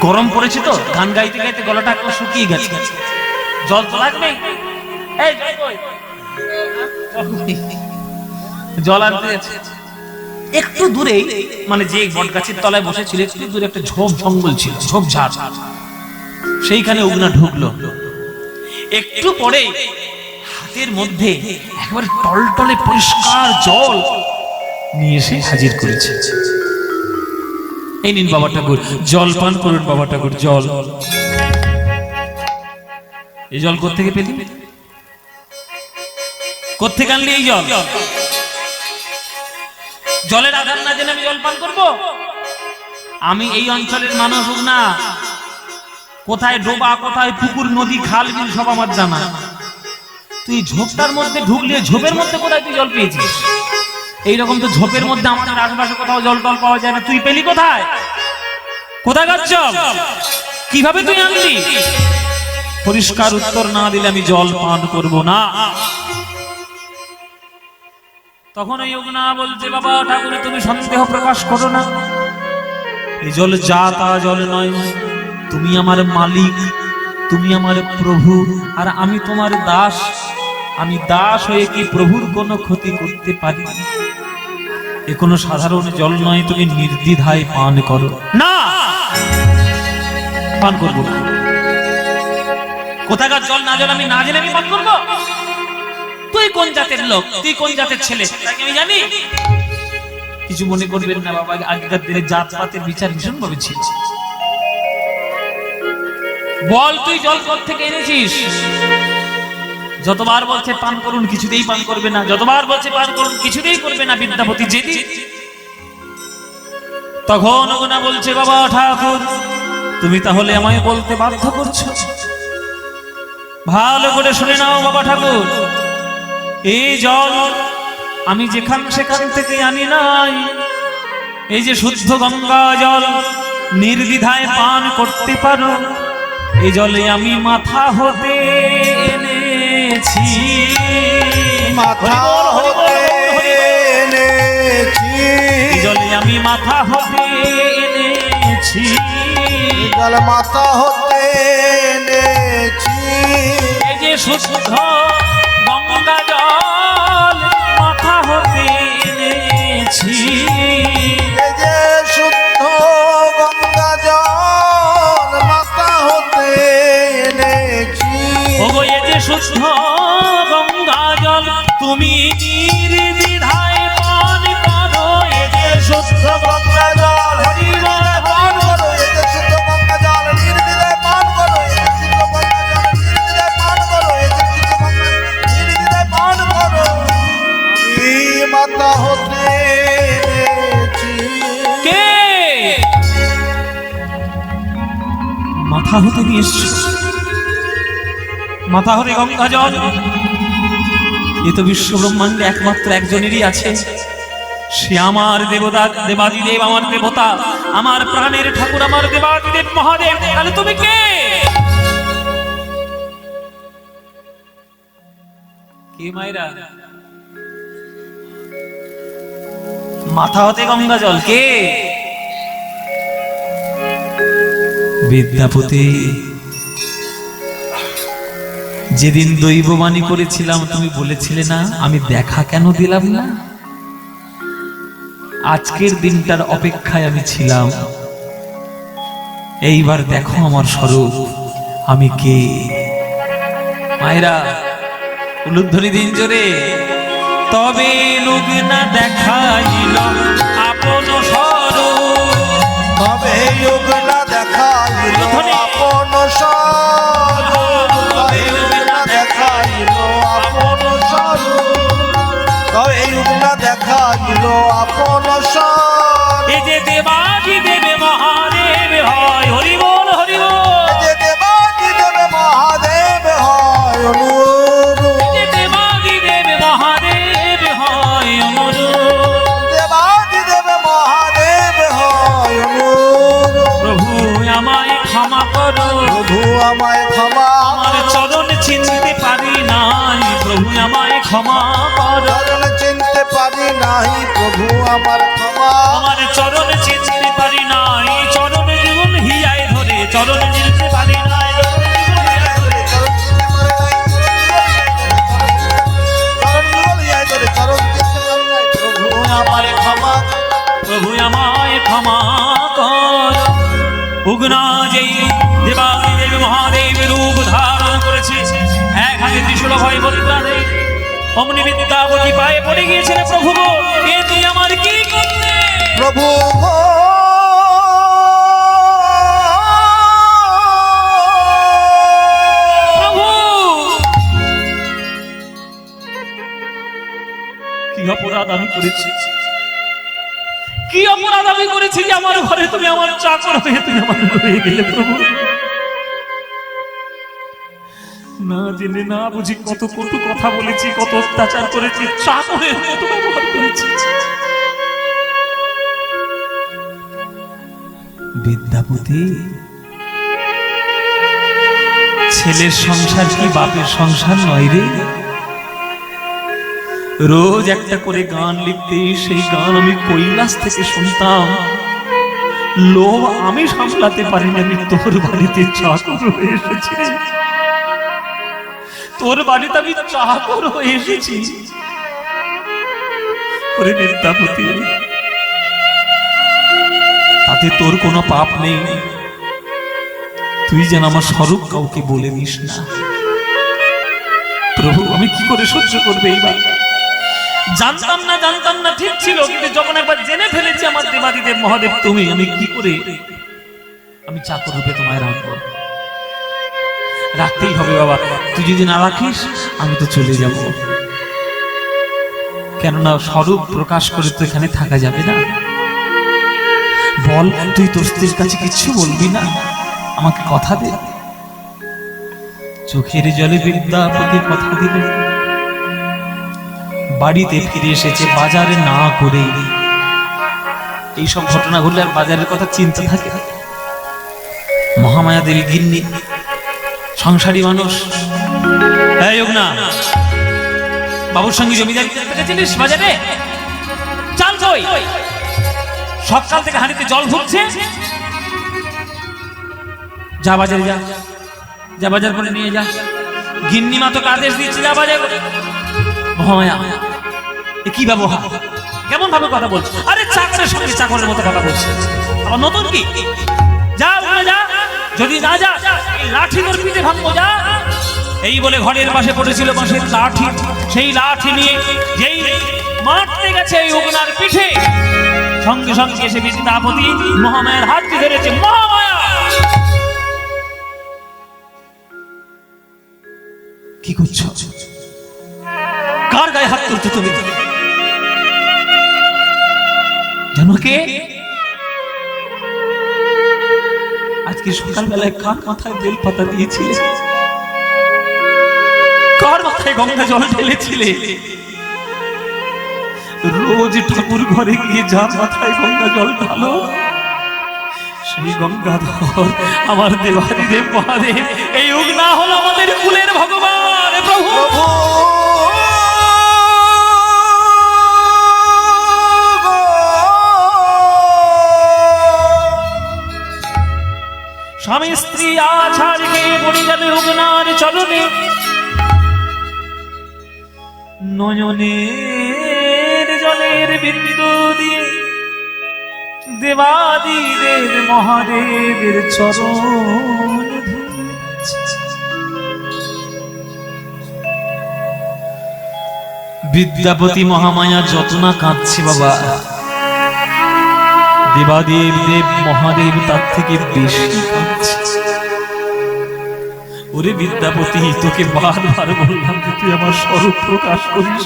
গরম পড়েছে তো গান গাইতে গাইতে গলাটা একটু শুকিয়ে গেছে জল তো লাগবে এই জল আনতে যাচ্ছে একটু দূরে মানে যে বট গাছের তলায় বসেছিল একটু দূরে একটা ঝোপ জঙ্গল ছিল ঝোপঝাড় সেইখানে উগনা ঢুকলো একটু পরে হাতের মধ্যে একেবারে টলটলে পরিষ্কার জল নিয়ে এসে হাজির করেছে এই নিন বাবা ঠাকুর জল পান করুন বাবা ঠাকুর জল এই জল কোত্থেকে পেলি কোত্থেকে আনলি এই জল জলের আধার না জেনে আমি জল পান করবো আমি এই অঞ্চলের মানুষ না কোথায় ডোবা কোথায় পুকুর নদী খাল বিল সব আমার জানা তুই ঝোপটার মধ্যে ঢুকলে ঝোপের মধ্যে কোথায় তুই জল পেয়েছিস এইরকম তো ঝোপের মধ্যে আমাদের আশেপাশে কোথাও জল টল পাওয়া যায় না তুই পেলি কোথায় কোথায় গাছ কিভাবে তুই আনলি পরিষ্কার উত্তর না দিলে আমি জল পান করব না তখন ওই উগনা বলছে বাবা ঠাকুর তুমি সন্দেহ প্রকাশ করো না এই জল যা তা জল নয় তুমি আমার মালিক তুমি আমার প্রভু আর আমি তোমার দাস আমি দাস হয়ে কি প্রভুর কোনো ক্ষতি করতে পারি? এ কোনো সাধারণ জল নয়, তুমি নির্দ্বিধায় পান করো। না, পান করবো না। কোথাকার জল না জল আমি না জেনে আমি পান করবো? তুই কোন জাতের লোক, তুই কোন জাতের ছেলে তাকে আমি জানি। কিছু মনে করবেন না বাবা, আগেকার দিনে জাতপাতের বিচার ভীষণ ভাবে ছিল। বল তুই জল কোথা থেকে এনেছিস? যতবার বলছে পান করুন কিছুতেই পান করবে না, যতবার বলছে পান করুন কিছুতেই করবে না বিদ্যাপতি জেদি। তখন ওগোনা বলছে, বাবা ঠাকুর তুমি তাহলে আমায় বলতে বাধ্য করছো। ভালো করে শুনে নাও বাবা ঠাকুর, এই জল আমি যেখান সেখান থেকে আনি নাই। এই যে শুদ্ধ গঙ্গা জল নির্দ্বিধায় পান করতে পারো, এই জলে আমি মাথা হতে এনেছি। মাথা হতে এনেছি, এই জলে আমি মাথা হতে এনেছি। জল মাথা হতে এনেছি। এই যে শুদ্ধ গঙ্গা জল মাথা হতে এনেছি। এই যে শুদ্ধ গঙ্গা জল মাথা হতে এনেছি। ওগো এই যে শুদ্ধ গঙ্গা জল তুমি নির্দ্বিধায় পান করো। এই যে শুদ্ধ গঙ্গা জল নির্দ্বিধায় পান করো, এই যে শুদ্ধ গঙ্গা জল নির্দ্বিধায় পান করো, এই যে শুদ্ধ গঙ্গা জল নির্দ্বিধায় পান করো, এই যে শুদ্ধ গঙ্গা নির্দ্বিধায় পান করো। আমি মাথা হতে এনেছি। কে মাথা হতে নিয়ে এসছো? মাথা হতে গঙ্গা জল? এ তো বিশ্ব ব্রহ্মাণ্ডে একমাত্র একজনেরই আছে, সে আমার দেবতা দেবাদিদেব, আমার দেবতা, আমার প্রাণের ঠাকুর, আমার দেবাদিদেব মহাদেব। তাহলে তুমি কে? কে মায়েরা? মাথা হতে গঙ্গা জল কে? বিদ্যাপতি, যেদিন দৈববাণী করেছিলাম তুমি বলেছিলে না আমি দেখা কেন দিলাম না? আজকের দিনটার অপেক্ষায় আমি ছিলাম। এইবার দেখো আমার স্বরূপ, আমি কে। মায়েরা উলুধ্বনি দিন জোরে। তবে লোক না দেখাইল আপন স্বরূপ, তবে যুগ না দেখাইল আপন স্বরূপ, তবে যুগ না দেখাইল আপন স্বরূপ, তবে যুগ না দেখাইল আপন স্বরূপ। এই যে দেবাদিদেব মহাদেব হয়, হরি বল হরি বল। যে দেবাদিদেব মহাদেব হয় অনুরূপ, যে দেবাদিদেব মহাদেব হয় অনুরূপ। দেবাদিদেব মহাদেব হয় অনুরূপ। প্রভু আমায় ক্ষমা করো, প্রভু আমায় ক্ষমা আমার চরণ চিনতে পারি নাই, প্রভু আমায় ক্ষমা করো। চরণ চিনতে পারি নাই, প্রভু আমার ক্ষমা। আমার চরণ চিনতে পারি নাই, চরণ জীবন হিয়ায় ধরে, চরণ চিনতে পারি নাই, চরণ জীবন হিয়ায় ধরে। চরণ চিনতে পারি নাই, চরণ যুগল হিয়ায় ধরে, চরণ চিনতে পারি নাই, প্রভু আমার ক্ষমা। প্রভু আমায় ক্ষমা কর। উগ্রা যেই দেবাদিদেব মহাদেব রূপ ধারণ করেছে, এক হাতে ত্রিশূল ভয় মুদ্রা দেয়, অমনি বিদ্যাপতি পায়ে পড়ে গিয়েছিল। প্রভু গো, এ তুই আমার কি করলে? প্রভু গো, প্রভু কি অপরাধ আমি করেছি, কি অপরাধ আমি করেছি যে আমার ঘরে তুমি আমার চাকর হয়ে তুমি আমার হয়ে গেলে? প্রভু না জেনে না বুঝি কত কটু কথা বলেছি, কত অত্যাচার করেছি, চাকরের মতো ব্যবহার করেছি। বিদ্যাপতি, ছেলের সংসার কি বাপের সংসার নয় রে? রোজ একটা করে গান লিখতে, সেই গান আমি কৈলাস থেকে শুনতাম। লোভ আমি সামলাতে পারিনি, আমি তোর বাড়িতে চাকর হয়ে এসেছি। তোর বাড়িতে আমি চাকর হয়ে এসেছি। ওরে বিদ্যাপতি, তাতে তোর কোনো পাপ নেই। তুই যেন আমার স্বরূপ কাউকে বলে দিস না। প্রভু, আমি কি করে সহ্য করবে এইবার? জানতাম না ঠিক ছিল, কিন্তু যখন একবার জেনে ফেলেছি আমার দেবাদিদেব মহাদেব তুমি, আমি কি করে আমি চাকর রূপে তোমায় রাখবো? রাখতেই হবে বাবা। তুই যদি না রাখিস আমি তো চলে যাব, কেননা স্বরূপ প্রকাশ করে তো এখানে থাকা যাবে না। বল, তুই তোর স্ত্রীর কাছে কিচ্ছু বলবি না? আমাকে কথা দে। চোখের জলে বিদ্যাপতি কথা দিল। বাড়িতে ফিরে এসেছে বাজারে না করে। এইসব ঘটনা ঘটলে আর বাজারের কথা চিন্তা থাকে? মহামায়া দেবী গিন্নি, সংসারী মানুষ। এই না, বাবুর সঙ্গে জমিদারি পেতেছিলিস বাজারে? চাল কই? সকাল থেকে হাঁড়িতে জল ঢুকছে। যা বাজারে যা, যা বাজার করে নিয়ে যা। গিন্নি মা তোকে আদেশ দিচ্ছে যা বাজার। মহামায়া, এ কি ব্যবহার? কেমন ভাবে কথা বলছে? আরে চাকরের সঙ্গে চাকরের মতো কথা বলছে। আবার নতুন কি? যা যা, যদি না যা এই লাঠি তোর পিঠে ভাঙবো, যা। এই বলে ঘরের পাশে পড়েছিল বাঁশের লাঠি। সেই লাঠি নিয়ে যেই মারতে গেছে এই উগনার পিঠে, সঙ্গে সঙ্গে এসে বিদ্যাপতি মহামায়ার হাতটি ধরেছে। মহামায়া, কি করছো? কার গায়ে হাত তুলছো তুমি? জানো কে? আজকে সকালবেলায় কার মাথায় বেল পাতা দিয়েছিলে? কার মাথায় গঙ্গা জল ঢেলেছিলে? রোজ ঠাকুর ঘরে গিয়ে যার মাথায় গঙ্গা জল ঢালো, সেই গঙ্গাধর আমার দেবাদিদেব মহাদেব। এই উগনা হলো আমাদের কুলের ভগবান। প্রভু, স্বামী স্ত্রী আছাড় খেয়ে পড়ে গেলে উগনার চরণে। নয়নের জলের বিন্দু দিয়ে দেবাদিদেব মহাদেবের চরণ। বিদ্যাপতি মহামায়া যত না কাঁদছে বাবা, দেবাদেব দেব মহাদেব তার থেকে বেশি কাঁদছে। ওরে বিদ্যাপতি, তোকে বারবার বললাম যে তুই আমার স্বরূপ প্রকাশ করিস,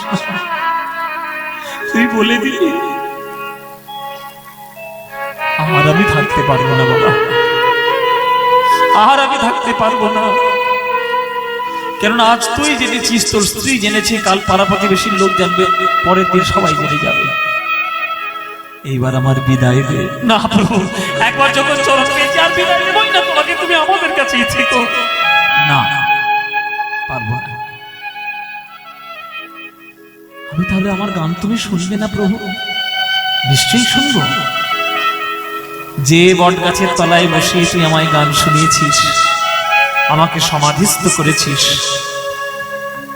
তুই বলে দিলি। আর আমি থাকতে পারবো না বাবা, আর আমি থাকতে পারবো না। কেননা আজ তুই জেনেছিস, তোর স্ত্রী জেনেছে, কাল পাড়া প্রতিবেশীর লোক জানবে, পরের দিন সবাই জেনে যাবে। এইবার আমার বিদায় দে। না প্রভু, একবার যখন চরণ পেয়েছি আর বিদায় দেবই না তোমাকে, তুমি আমাদের কাছেই থেকো। না, পারবো না। আমি তাহলে আমার গান তুমি শুনবে না প্রভু? নিশ্চয়ই শুনবো। যে বট গাছের তলায় বসে তুই আমায় গান শুনিয়েছিস, আমাকে সমাধিস্থ করেছিস,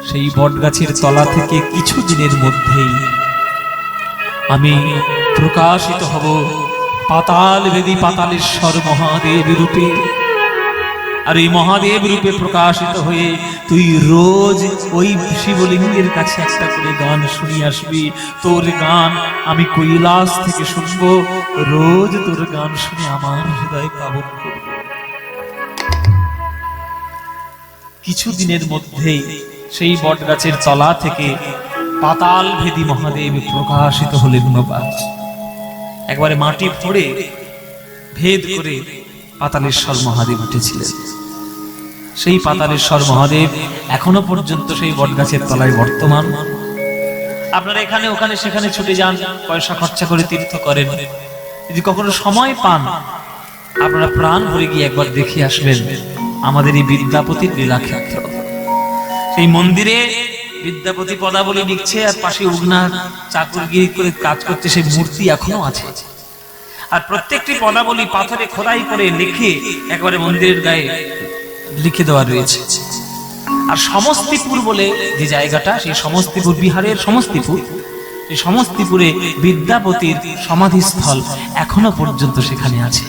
সেই বট গাছের তলা থেকে কিছু দিনের মধ্যেই আমি প্রকাশিত হব পাতাল বেদী পাতালেশ্বর মহাদেব রূপে। আর এই মহাদেব রূপে প্রকাশিত হয়ে তুই রোজ ওই শিবলিঙ্গের কাছে একটা করে গান শুনিয়ে আসবি। তোর গান আমি কৈলাস থেকে শুনবো, রোজ তোর গান শুনে আমার হৃদয় পাবন করব। কিছুদিনের মধ্যেই সেই বট গাছের তলা থেকে পাতাল ভেদী মহাদেব প্রকাশিত হলেন বাবা। একবারে মাটি ফোড়ে ভেদ করে পাতালেশ্বর মহাদেব উঠেছিলেন। সেই পাতালেশ্বর মহাদেব এখনো পর্যন্ত সেই বটগাছের তলায় বর্তমান। আপনারা এখানে ওখানে সেখানে ছুটে যান, পয়সা খরচা করে তীর্থ করেন, যদি কখনো সময় পান আপনারা প্রাণ ভরে গিয়ে একবার দেখে আসবেন আমাদের এই বিদ্যাপতির লীলাক্ষেত্র। সেই মন্দিরে বিদ্যাপতি পদাবলী লিখছে, আর পাশে উগনার চাকরগিরি করে কাজ করছে, সেই মূর্তি এখনো আছে। আর প্রত্যেকটি পদাবলী পাথরে খোদাই করে লিখে একবারে মন্দিরের গায়ে লিখে দেওয়া রয়েছে। আর সমস্তিপুর বলে যে জায়গাটা, সেই সমস্তিপুর, বিহারের সমস্তিপুর, এই সমস্তিপুরে বিদ্যাপতির সমাধিস্থল এখনো পর্যন্ত সেখানে আছে।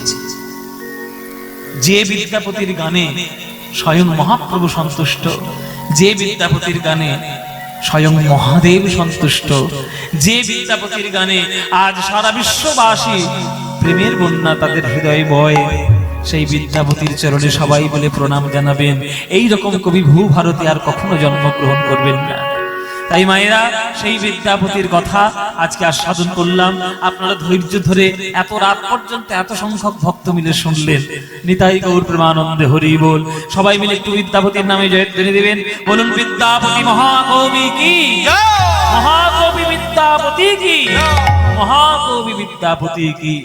যে বিদ্যাপতির গানে স্বয়ং মহাপ্রভু সন্তুষ্ট, যে বিদ্যাপতির গানে স্বয়ং মহাদেব সন্তুষ্ট, যে বিদ্যাপতির গানে আজ সারা বিশ্ববাসী প্রেমের বন্যা তাদের হৃদয়ে বয়, সেই বিদ্যাপতির চরণে সবাই বলে প্রণাম জানাবেন। এই রকম কবি ভূভারতে আর কখনো জন্মগ্রহণ করবেন না। তাই মায়েরা, সেই বিদ্যাপতির কথা আজকে আস্বাদন করলাম। আপনারা ধৈর্য ধরে এত রাত পর্যন্ত এত সংখ্যক ভক্ত মিলে শুনলেন। নিতাই গৌর প্রেমানন্দে হরি বল। সবাই মিলে একটু বিদ্যাপতির নামে জয়ধ্বনি দেবেন। বলুন, বিদ্যাপতি মহাকবি কি, মহাকবি বিদ্যাপতি কি, মহাকবি বিদ্যাপতি কি।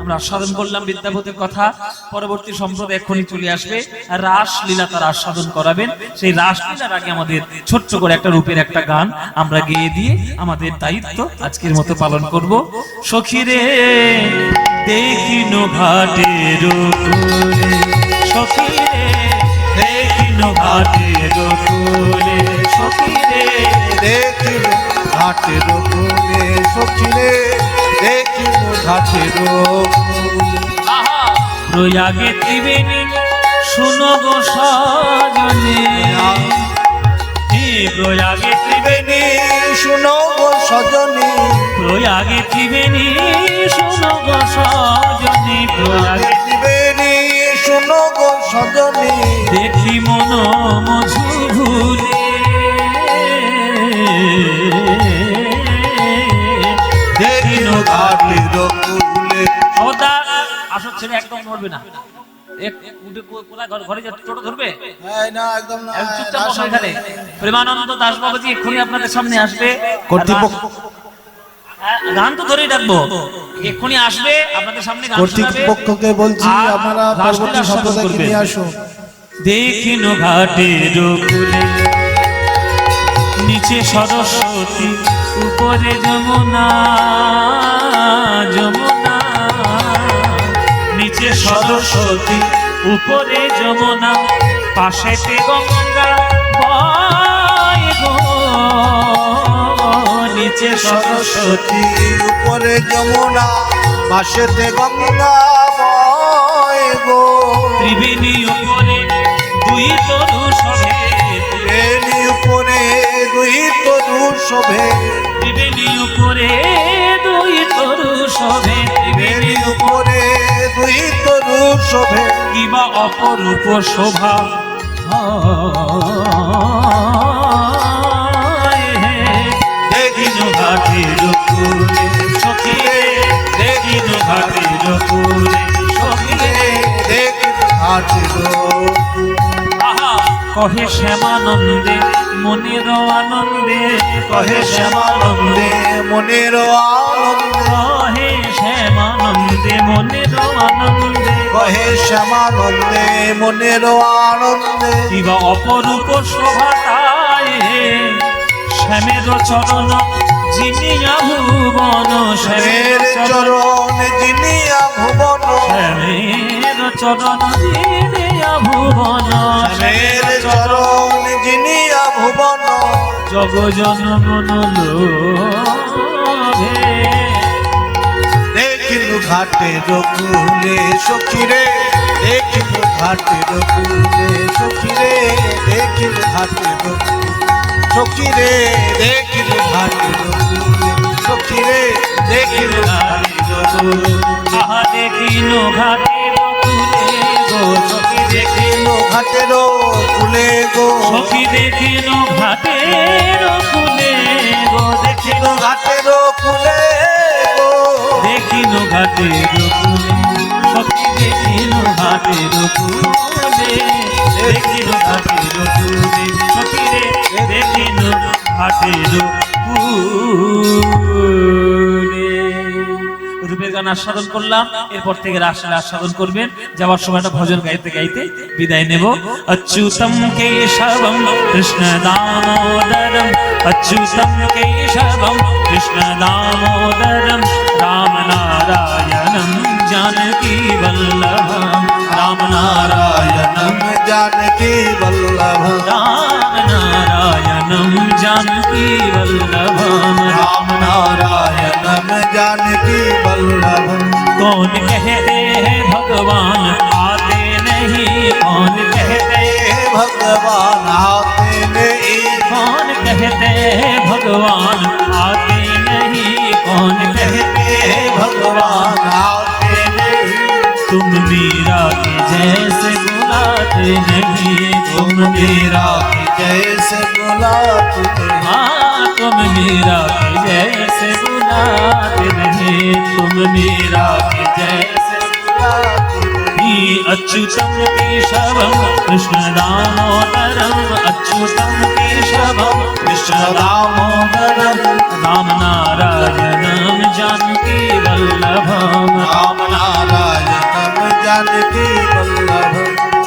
আমরা আস্বাদন করলাম বিদ্যাপতির কথা। পরবর্তী সম্প্রদায় এক্ষুনি চলে আসবে, রাসলীলা তারা আস্বাদন করাবেন। সেই রাসলীলার আগে আমাদের ছোট্ট করে একটা রূপের একটা গান আমরা গেয়ে দিয়ে আমাদের দায়িত্ব আজকের মতো পালন করব। সখীরে দেখিনো ঘাটের কোলে, সখীরে দেখিনো ঘাটের কোলে, সখীরে দেখিনো ঘাটের কোলে, সখীরে দেখিনো ঘাটের প্রয়াগে ত্রিবেণী শুনো গো সজনে, প্রয়াগে ত্রিবেণী শুনো গো সজনী, প্রয়াগে ত্রিবেণী শুনো গো সজনে, প্রয়াগে ত্রিবেণী শুনো গো সজনী, দেখি মন মধু ভুলে, দেখিনো ঘাটের কোলে। সদা আসর ছেড়ে একদম নড়বে না। ঘরে যা টোটো ধরবে, না একদম না, চুপচাপ বসো এখানে। প্রেমানন্দ দাস বাবাজি এক্ষুনি আপনাদের সামনে আসবে। কর্তৃপক্ষ, গান তো ধরেই রাখবো, এক্ষুনি আসবে আপনাদের সামনে গান শোনাবে। কর্তৃপক্ষকে বলছি আর আপনারা পরবর্তী রাসলীলা সম্প্রদায়কে করবেন। নিয়ে আসুন। দেখিনো ঘাটের কোলে, নিচে সরস্বতী, উপরে যমুনা, যমুনা, নিচে সরস্বতী, উপরে যমুনা, পাশেতে গঙ্গা বয় গো, নিচে সরস্বতী, উপরে যমুনা, পাশেতে গঙ্গা বয় গো, ত্রিবেণী উপরে দুই তরু শোভে, ত্রিবেণী উপরে দুই তরু শোভে, ত্রিবেণী উপরে দুই তরু শোভে, ত্রিবেণী উপরে দুই তরু শোভে, কিবা অপরূপ শোভা দেখিনো ঘাটের কোলে, সখীরে দেখিনো ঘাটের কোলে, সখীরে দেখিনো ঘাটের আহা কহে শ্যামানন্দে মনের আনন্দে, কহে শ্যামানন্দে মনের আনন্দে, কহে শ্যামানন্দে মনের আনন্দে, কহে শ্যামানন্দে মনের আনন্দে, কিবা অপরূপ শোভাতায় শ্যামের চরণ জিনিয়া ভুবন, শ্যামের চরণ জিনিয়া ভুবন, শ্যামের চরণ জিনিয়া ভুবন, শ্যামের চরণ জিনিয়া ভুবন, জগ জনমন লোভে, দেখিনু ঘাটের কুলে সখীরে, দেখিনু ঘাটের কুলে সখীরে, দেখিনু ঘাটের সখীরে, দেখিনু ঘাটের সখীরে, দেখিনু আহা দেখিনো ঘাটের কুলে গো, সখী দেখিনু ঘাটের কুলে গো, সখী দেখিনো ঘাটের কুলে গো, দেখিনু ঘাটের কুলে গো, দেখিনো ঘাটের কুলে, সখী দেখিনো ঘাটের কুলে, দেখিনো ঘাটের কুলে, সখী রে দেখিনো ঘাটের কুলে। রূপের গান আস্বাদন করলাম, এরপর থেকে রাসলীলা আস্বাদন করবেন। যাওয়ার সময়টা ভজন গাইতে গাইতে বিদায় নেব। অচ্যুতম কেশবম কৃষ্ণ দামোদরম, অচ্যুতম কেশবম কৃষ্ণ দামোদরম, রাম নারায়ণম জানকী বল্লভম, राम नारायणं जानकी वल्लभं राम नारायणं जानकी वल्लभं राम नारायणं जानकी वल्लभं कौन कहते हैं भगवान आते नहीं कौन कहते हैं भगवान आते नहीं कौन कहते हैं भगवान आते नहीं कौन कहते हैं भगवान आते नहीं तुम मीरा के जैसे बुलाते नहीं तुम मीरा की जैसे बुलाते नहीं हाँ तुम मीरा के जैसे बुलाते नहीं तुम मीरा के जैसे बुलाते नहीं अच्युतम केशवम कृष्ण दामोदरम अच्युतम केशवम कृष्ण दामोदरम राम नारायणं जानकी वल्लभम राम नारायणं जानकी वल्लभं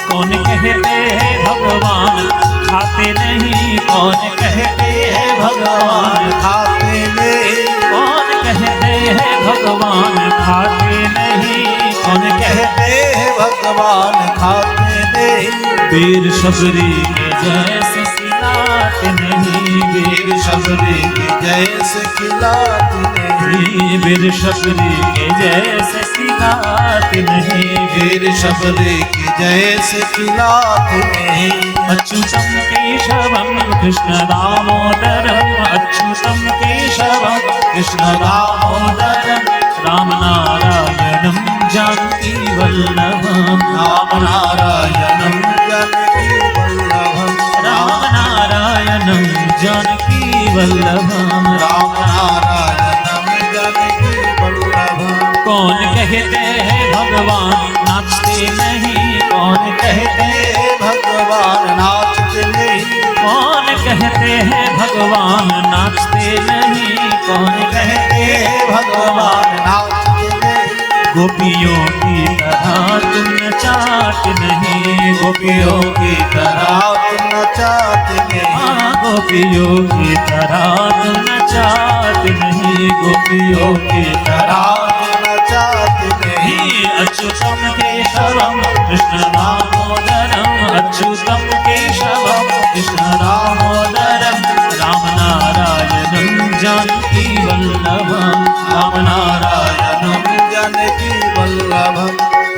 कौन कहते हैं भगवान खाते नहीं कौन कहते हैं भगवान खाते नहीं कौन कहते हैं भगवान खाते नहीं कौन कहते भगवान खाते नहीं वीर शबरी के जैसे खिलाते नहीं वीर शबरी के जैसे खिलाते नहीं वीर शबरी के जैसे खिलाते नहीं वीर शबरी के जैसे खिलाते नहीं अच्युतम केशवम कृष्ण दामोदरम अच्युतम केशवम कृष्ण दामोदरम राम नारायणं जानकी वल्लभं राम नारायणं जानकी वल्लभं राम नारायणं जानकी वल्लभं राम नारायणं जानकी वल्लभं कौन कहते हैं भगवान नाचते नहीं कौन कहते हैं भगवान नाचते नहीं कौन कहते हैं भगवान नाचते नहीं कौन कहते हैं भगवान नाचते नहीं गोपियों की तरह तुम नचाते नहीं गोपियों की तरह तुम नचाते नहीं हाँ गोपियों की तरह तुम नचाते नहीं गोपियों की तरह तुम नचाते नहीं अच्युतम केशवम कृष्ण दामोदरम अच्युतम केशवम कृष्ण दामोदरम राम नारायणं जानकी वल्लभं राम नारायणं जानकी वल्लभं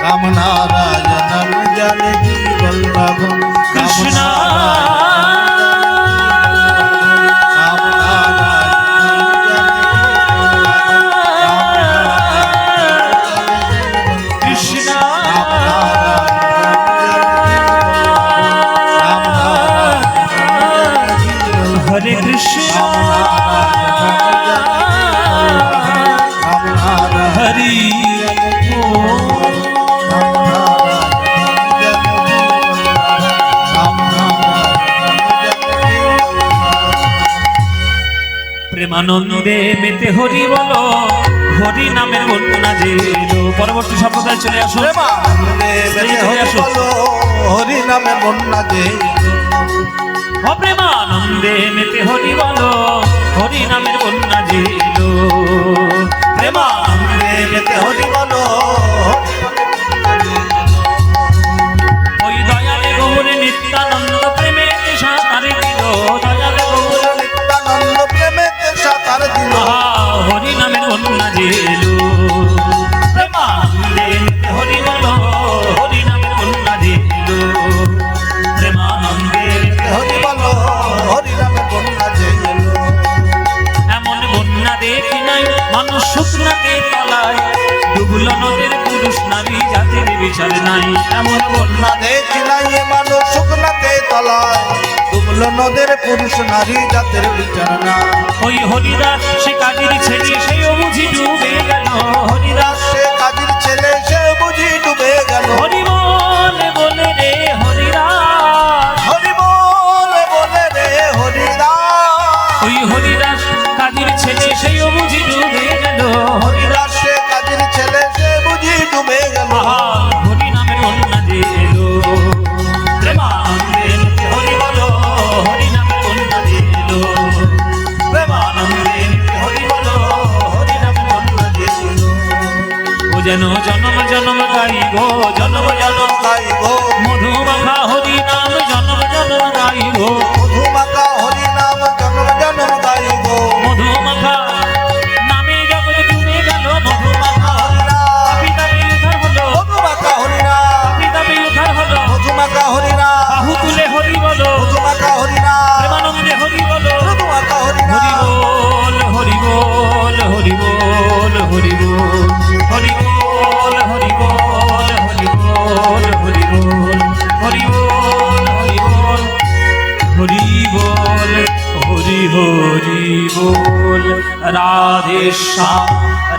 राम नारायणं जानकी वल्लभं कृष्ण कृष्ण हरे कृष्ण हरि প্রেমানন্দে মেতে হরি বলো হরি নামের বন্যা জেলো পরবর্তী সম্প্রদায় চলে আসো হরি নামে বন্যা যে প্রেমানন্দে মেতে হরি বলো হরি নামের বন্যা জেলো প্রেমানন্দে মেতে হরি বলো ওই দয়ালে গৌরে নিত্যানন্দ প্রেমে সাঁতারে দিল দয়ালে গৌরে নিত্যানন্দ প্রেমে সাঁতার দিল হরি নামের বন্যা জেলো প্রেমানন্দে মেতে হরি বলো হরি নামের বন্যা জেলো প্রেমানন্দে মেতে হরি বলো হরি নামে বন্যা যে এমন বন্যা দেখি নাই মানুষ শুকনাকে তলায় ডুবল নদের পুরুষ নারী জাতির বিচার নাই এমন বন্যা দেখি নাই মানুষ শুকনাকে তলায় ডুবল নদের পুরুষ নারী জাতের বিচার না ওই হরিদাস সে কাজের ছেলে সেও বুঝি ডুবে গেল হরিদাস সে কাজীর ছেলে সে বুঝি ডুবে গেল হরি বলে রে হরিদাস হরি বলে রে হরিদাস ওই হরিদাস কাজের ছেলে সেও বুঝি ডুবে গেল হরিদাস সে কাজীর ছেলে সে বুঝি ডুবে গেল হরি নামের বন্যা জেলো প্রেমানন্দে হরি বলো হরি নামের বন্যা জেলো প্রেমানন্দে হরি বলো হরি নামের বন্যা জেলো ও যেন জনম জনম গাইব জনম জনম গাইব মধুমাখা হরি নাম জনম জনম গাইব মধুমাখা হরি নাম জনম জনম গাইব মধুমাখা নামে জগৎ ডুবে গেল মধুমাখা হরি নাম পাপী দাবি উদ্ধার হলো মধুমাখা হরি নাম পাপী দাবি উদ্ধার হলো মধুমাখা হরি নাম বাহু তুলে হরি বলো মধুমাখা হরি নাম প্রেমানন্দে হরি বলো মধুমাখা হরি নাম হরি বল হরি বল হরি বল হরি বল হরি বল হরি বল হরি বল হরি বল হরি বল হরি বল হরি হরি বল রাধে শ্যাম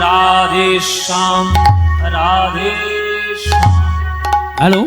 রাধে শ্যাম রাধে শ্যাম। হ্যালো।